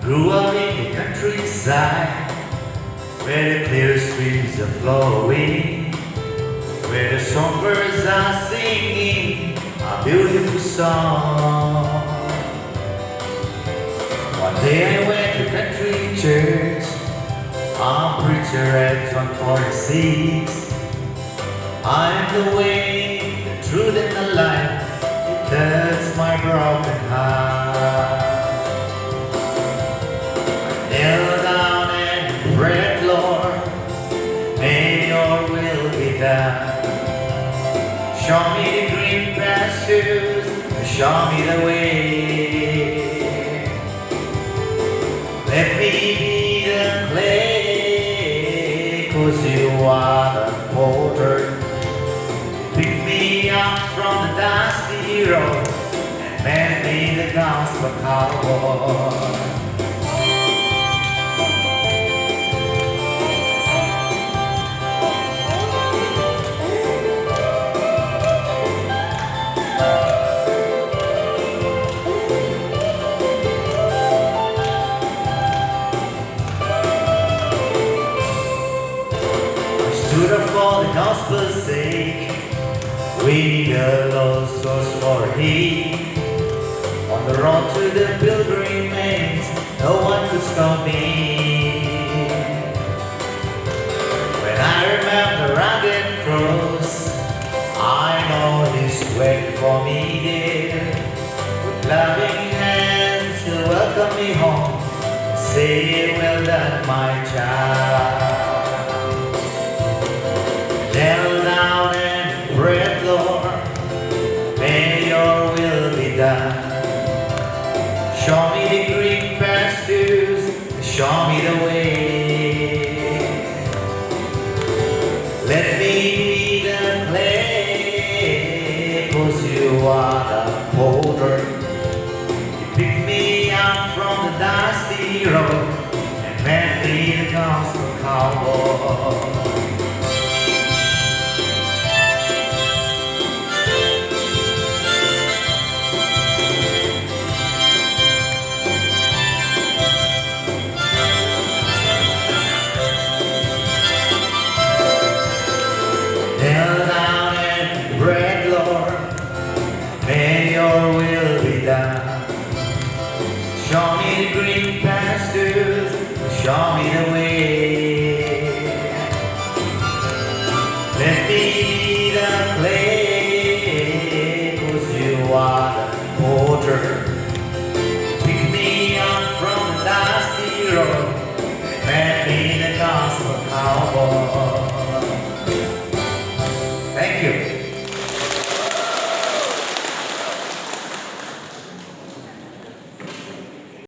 Grew up in the countryside, where the clear streams are flowing, where the songbirds are singing a beautiful song. One day I went to country church, a preacher at 146. I am the way, the truth and the life, it touched my broken heart. I knelt down and prayed, Lord, may your will be done. Show me the green pastures, show me the way. Let me be the clay, 'cause you are the potter. Pick me up from the dusty road and make me the gospel cowboy. Stood up for the gospel's sake, winning a lost souls for He. On the road to the pilgrimage, no one could stop me. When I remember the rugged cross, I know He's waiting for me there. With loving hands to welcome me home, say, well done, my child. Kneel down and pray, Lord, may your will be done. Show me the green pastures, show me the way. Let me be the clay, 'cause you are the potter. You pick me up from the dusty road and make me the gospel cowboy. Kneel down and pray, Lord, may your will be done. Show me the green pastures, show me the way. Let me be the clay, 'cause you are the potter. Pick me up from the dusty road and make me the gospel cowboy. Thank you.